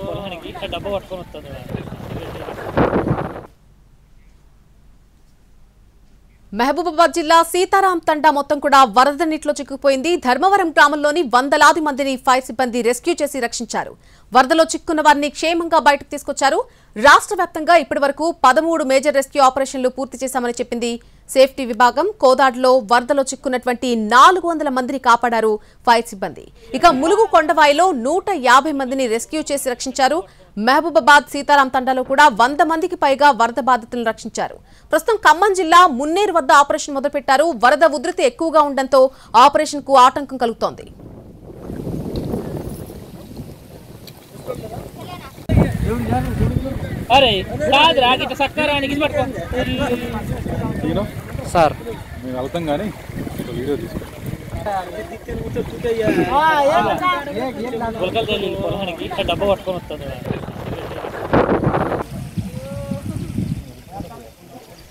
పొలానికి డబ్బా పట్టుకొని వస్తుంది. మహబూబాబాద్ జిల్లా సీతారాం తండా మొత్తం కూడా వరద నీటిలో చిక్కుకుపోయింది. ధర్మవరం గ్రామంలోని వందలాది మందిని ఫైర్ సిబ్బంది రెస్క్యూ చేసి రక్షించారు. వరదలో చిక్కున్న వారిని క్షేమంగా బయటకు తీసుకొచ్చారు. రాష్ట్ర వ్యాప్తంగా ఇప్పటివరకు 13 మేజర్ రెస్క్యూ ఆపరేషన్లు పూర్తి చేశామని చెప్పింది సేఫ్టీ విభాగం. కోదాడులో వరదలో చిక్కున్నటువంటి 400 మందిని కాపాడారు ఫైర్ సిబ్బంది. ఇక ములుగు కొండవాయిలో 150 మందిని రెస్క్యూ చేసి రక్షించారు. మహబూబాబాద్ సీతారాం తండాలో కూడా 100 మందికి పైగా వరద బాధితులను రక్షించారు. ప్రస్తుతం ఖమ్మం జిల్లా మున్నేరు వద్ద ఆపరేషన్ మొదలుపెట్టారు. వరద ఉధృతి ఎక్కువగా ఉండడంతో ఆపరేషన్ కు ఆటంకం కలుగుతోంది. సార్ నేను వెళ్తాం కానీ వీడియో పొలానికి డబ్బా పట్టుకొని వస్తుంది.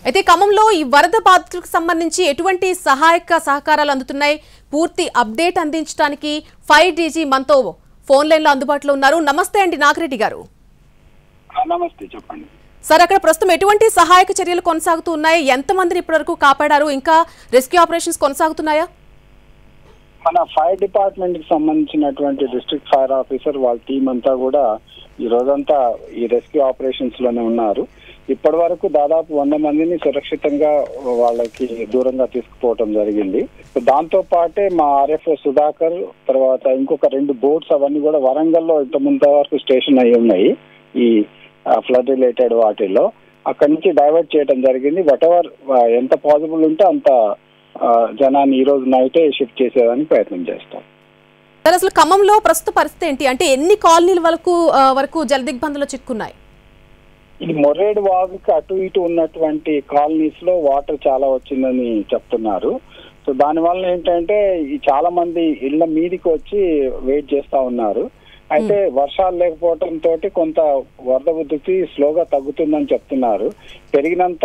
అయితే ఖమ్మంలో ఈ వరద బాధితులకు సంబంధించి ఎటువంటి సహాయక సహకారాలు అందుతున్నాయి, పూర్తి అప్డేట్ అందించడానికి 5DG మనతో ఫోన్ లైన్ లో అందుబాటులో ఉన్నారు. నమస్తే అండి నాగిరెడ్డి గారు. నమస్తే, చెప్పండి సార్. అక్కడ ప్రస్తుతం ఎటువంటి సహాయక చర్యలు కొనసాగుతూ ఉన్నాయి? ఎంతమందిని ఇప్పటివరకు కాపాడారు? ఇంకా రెస్క్యూ ఆపరేషన్స్ కొనసాగుతున్నాయా? మన ఫైర్ డిపార్ట్మెంట్ కి సంబంధించినటువంటి డిస్ట్రిక్ట్ ఫైర్ ఆఫీసర్ వాళ్ళ టీం అంతా కూడా ఈ రోజంతా ఈ రెస్క్యూ ఆపరేషన్స్ లోనే ఉన్నారు. ఇప్పటి వరకు దాదాపు 100 మందిని సురక్షితంగా వాళ్ళకి దూరంగా తీసుకుపోవటం జరిగింది. దాంతో పాటే మా RFO సుధాకర్, తర్వాత ఇంకొక 2 బోట్స్ అవన్నీ కూడా వరంగల్లో ఇంత ముందు వరకు స్టేషన్ అయి ఉన్నాయి. ఈ ఫ్లడ్ రిలేటెడ్ వాటిల్లో అక్కడి నుంచి డైవర్ట్ చేయడం జరిగింది. వాటెవర్ ఎంత పాసిబుల్ ఉంటే అంత జనాన్ని ఈ రోజు నైటే షిఫ్ట్ చేసేదానికి ప్రయత్నం చేస్తాం. సార్, అసలు ఖమ్మంలో ప్రస్తుత పరిస్థితి ఏంటి? అంటే ఎన్ని కాలనీల వరకు జలదిగ్బంధంలో చిక్కున్నాయి? ఇది మొర్రేడు వాగుకి అటు ఇటు ఉన్నటువంటి కాలనీస్ లో వాటర్ చాలా వచ్చిందని చెప్తున్నారు. సో దానివల్ల ఏంటంటే ఈ చాలా మంది ఇళ్ల మీదికి వచ్చి వెయిట్ చేస్తా ఉన్నారు. అయితే వర్షాలు లేకపోవటం తోటి కొంత వరద ఉధృతి స్లోగా తగ్గుతుందని చెప్తున్నారు. పెరిగినంత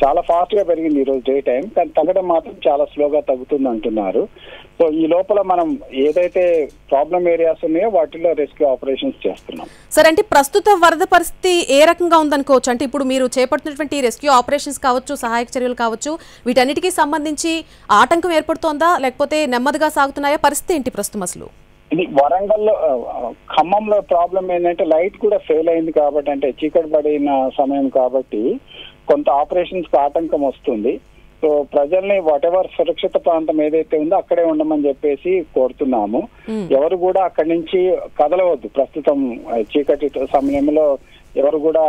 చాలా ఫాస్ట్ గా పెరిగింది ఈ రోజు డే టైం, కానీ తగ్గడం మాత్రం చాలా స్లోగా తగ్గుతుంది అంటున్నారు. సో ఈ లోపల మనం ఏదైతే ప్రాబ్లం ఏరియాస్ ఉన్నాయో వాటిలో రెస్క్యూ ఆపరేషన్స్ చేస్తున్నాం. సార్, అంటే ప్రస్తుత వరద పరిస్థితి ఏ రకంగా ఉందనుకోవచ్చు? అంటే ఇప్పుడు మీరు చేపడుతున్నటువంటి రెస్క్యూ ఆపరేషన్స్ కావచ్చు, సహాయక చర్యలు కావచ్చు, వీటన్నిటికీ సంబంధించి ఆటంకం ఏర్పడుతోందా, లేకపోతే నెమ్మదిగా సాగుతున్నాయా? పరిస్థితి ఏంటి ప్రస్తుతం అసలు? ఇది వరంగల్లో ఖమ్మంలో ప్రాబ్లం ఏంటంటే లైట్ కూడా ఫెయిల్ అయింది కాబట్టి, అంటే చీకటి పడిన సమయం కాబట్టి కొంత ఆపరేషన్స్ కి ఆటంకం వస్తుంది. సో ప్రజల్ని వాటెవర్ సురక్షిత ప్రాంతం ఏదైతే ఉందో అక్కడే ఉండమని చెప్పేసి కోరుతున్నాము. ఎవరు కూడా అక్కడి నుంచి కదలవద్దు. ప్రస్తుతం చీకటి సమయంలో ఎవరు కూడా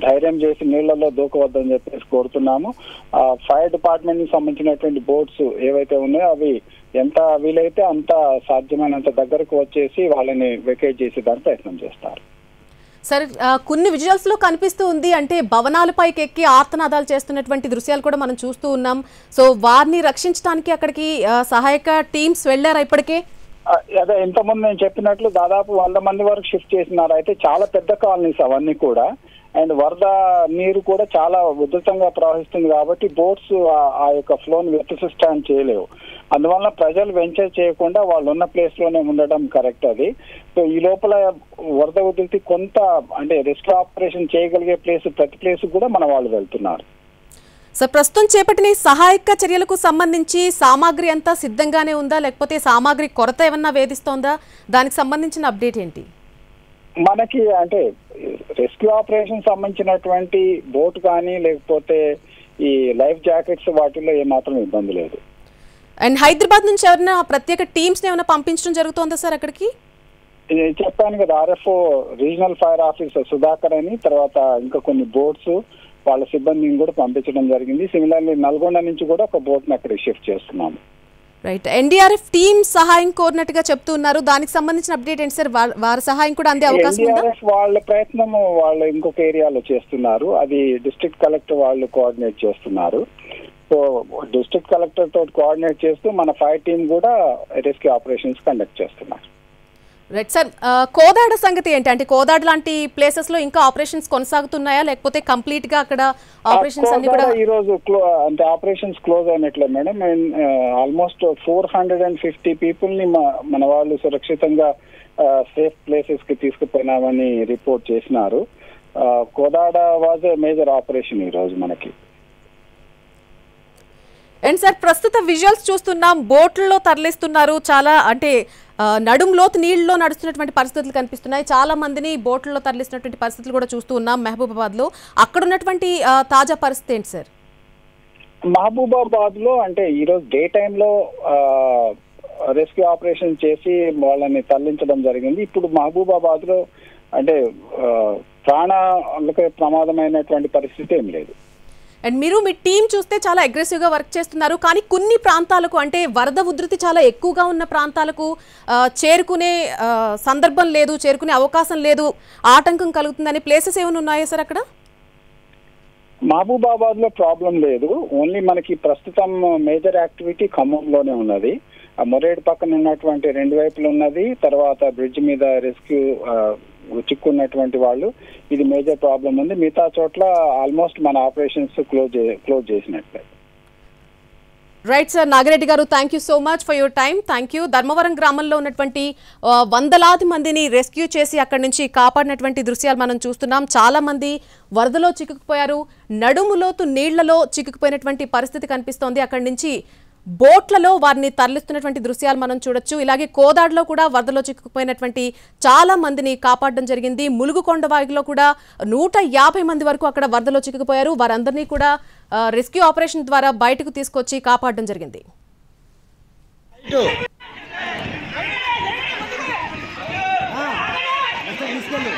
ధైర్యం చేసి నీళ్లలో దూకవద్దని చెప్పేసి కోరుతున్నాము. ఫైర్ డిపార్ట్మెంట్ కి సంబంధించినటువంటి బోట్స్ ఏవైతే ఉన్నాయో అవి ఎంత వీలైతే అంత సాధ్యమైనంత దగ్గరకు వచ్చేసి వాళ్ళని వెకేట్ చేసేదానికి ప్రయత్నం చేస్తారు. సార్, కొన్ని విజువల్స్ లో కనిపిస్తూ ఉంది, అంటే భవనాలపైకి ఎక్కి ఆర్తనాదాలు చేస్తున్నటువంటి దృశ్యాలు కూడా మనం చూస్తూ ఉన్నాం. సో వారిని రక్షించడానికి అక్కడికి సహాయక టీమ్స్ వెళ్లారా ఇప్పటికే? అదే ఇంతకుముందు నేను చెప్పినట్లు దాదాపు 100 మంది వరకు షిఫ్ట్ చేసినారు. అయితే చాలా పెద్ద కాలనీస్ అవన్నీ కూడా, అండ్ వరద నీరు కూడా చాలా ఉధృతంగా ప్రవహిస్తుంది కాబట్టి బోట్స్ ఆ యొక్క ఫ్లోని వెతిసిస్టాండ్ చేయలేవు. అందువల్ల ప్రజలు వెంచర్ చేయకుండా వాళ్ళు ఉన్న ప్లేస్ లోనే ఉండడం కరెక్ట్ అది. సో ఈ లోపల వరద ఉధృతి కొంత అంటే రెస్క్యూ ఆపరేషన్ చేయగలిగే ప్రతి ప్లేస్ కూడా మన వాళ్ళు వెళ్తున్నారు. సార్, ప్రస్తుతం చేపట్టిన సహాయక చర్యలకు సంబంధించి సామాగ్రి అంతా సిద్ధంగానే ఉందా, లేకపోతే సామాగ్రి కొరత ఏమన్నా వేధిస్తోందా? దానికి సంబంధించిన అప్డేట్ ఏంటి? మనకి అంటే రెస్క్యూ ఆపరేషన్ సంబంధించినటువంటి బోట్ కానీ లేకపోతే ఈ లైఫ్ జాకెట్స్ వాటిల్లో ఏమాత్రం ఇబ్బంది లేదు. అండ్ హైదరాబాద్ నుంచి ఎవరైనా ప్రత్యేక టీమ్స్ ఏమైనా పంపించడం జరుగుతోందా సార్ అక్కడికి? చెప్పాను కదా, RFO regional fire officer Sudhakar అని, తర్వాత ఇంకా కొన్ని బోట్స్ వాళ్ళ సిబ్బందిని కూడా పంపించడం జరిగింది. సిమిలర్లీ నల్గొండ నుంచి కూడా ఒక బోట్ ని అక్కడ షిఫ్ట్ చేస్తున్నాము. రైట్, NDRF టీమ్ సహాయం కోరినట్టుగా చెప్తున్నారు. దానికి సంబంధించిన అప్డేట్ ఏంటి సార్? వారి సహాయం కూడా అందే అవకాశం ఉందా? NDRF వాళ్ళ ప్రయత్నము వాళ్ళు ఇంకొక ఏరియాలో చేస్తున్నారు. అది డిస్ట్రిక్ట్ కలెక్టర్ వాళ్ళు కోఆర్డినేట్ చేస్తున్నారు. సో డిస్ట్రిక్ట్ కలెక్టర్ తోటి కోఆర్డినేట్ చేస్తూ మన ఫైర్ టీమ్ కూడా రెస్క్యూ ఆపరేషన్స్ కండక్ట్ చేస్తున్నారు. రైట్ సార్, కోదాడ సంగతి ఏంటి? అంటే కోదాడ లాంటి ప్లేసెస్ లో ఇంకా ఆపరేషన్స్ కొనసాగుతున్నాయా, లేకపోతే కంప్లీట్ గా అక్కడ ఆపరేషన్స్ అన్ని కూడా ఈ రోజు అంటే ఆపరేషన్స్ క్లోజ్ అయినట్లే మేడం. ఆల్మోస్ట్ 450 పీపుల్ ని మన వాళ్ళు సురక్షితంగా సేఫ్ ప్లేసెస్ కి తీసుకుపోయినామని రిపోర్ట్ చేసినారు. Kodad was a major operation ఈ రోజు మనకి. అండ్ సార్ ప్రస్తుత విజువల్స్ చూస్తున్నాం, బోట్లలో తరలిస్తున్నారు. చాలా అంటే నడుంలోతు నీళ్ళలో నడుస్తున్నటువంటి పరిస్థితులు కనిపిస్తున్నాయి. చాలా మందిని బోట్లలో తరలిస్తున్నటువంటి పరిస్థితులు కూడా చూస్తూ ఉన్నాం మహబూబాబాద్ లో. అక్కడ ఉన్నటువంటి తాజా పరిస్థితి ఏంటి సార్? మహబూబాబాద్ లో అంటే ఈరోజు డే టైంలో రెస్క్యూ ఆపరేషన్ చేసి వాళ్ళని తరలించడం జరిగింది. ఇప్పుడు మహబూబాబాద్ లో అంటే ప్రాణాలకు ప్రమాదమైనటువంటి పరిస్థితి ఏం లేదు. అండ్ మీరు మీ టీం చూస్తే చాలా అగ్రెసివ్ గా వర్క్ చేస్తున్నారు, కానీ కొన్ని ప్రాంతాలకు అంటే వరద ఉధృతి చాలా ఎక్కువగా ఉన్న ప్రాంతాలకు చేరుకునే సందర్భం లేదు, చేరుకునే అవకాశం లేదు, ఆటంకం కలుగుతుందని ప్లేసెస్ ఏమైనా ఉన్నాయా సార్ అక్కడ? మహబూబాబాద్ లో ప్రాబ్లం లేదు. ఓన్లీ మనకి ప్రస్తుతం మేజర్ యాక్టివిటీ ఖమ్మంలోనే ఉన్నది. మొరేడు పక్కన ఉన్నటువంటి 2 వైపులు ఉన్నది. తర్వాత బ్రిడ్జ్ మీద రెస్క్యూ చిక్కున్నటువంటి వాళ్ళు, ఇది మేజర్ ప్రాబ్లం ఉంది. మిగతా చోట్ల ఆల్మోస్ట్ మన ఆపరేషన్స్ క్లోజ్ చేసినట్లే. రైట్ సార్, నాగిరెడ్డి గారు, thank you so much for your time. Thank you. Dharmavaram గ్రామంలో ఉన్నటువంటి వందలాది మందిని రెస్క్యూ చేసి అక్కడి నుంచి కాపాడినటువంటి దృశ్యాలు మనం చూస్తున్నాం. చాలా మంది వరదలో చిక్కుకుపోయారు, నడుములోతు నీళ్లలో చిక్కుకుపోయినటువంటి పరిస్థితి కనిపిస్తోంది. అక్కడి నుంచి బోట్లలో వారిని తరలిస్తున్నటువంటి దృశ్యాలు మనం చూడొచ్చు. ఇలాగే కోదాడలో కూడా వరదలో చిక్కుకుపోయినటువంటి చాలా మందిని కాపాడడం జరిగింది. ములుగుకొండ వాగిలో కూడా 150 మంది వరకు అక్కడ వరదలో చిక్కుకుపోయారు. వారందరినీ కూడా రెస్క్యూ ఆపరేషన్ ద్వారా బయటకు తీసుకొచ్చి కాపాడడం జరిగింది. తీసుకెళ్ళి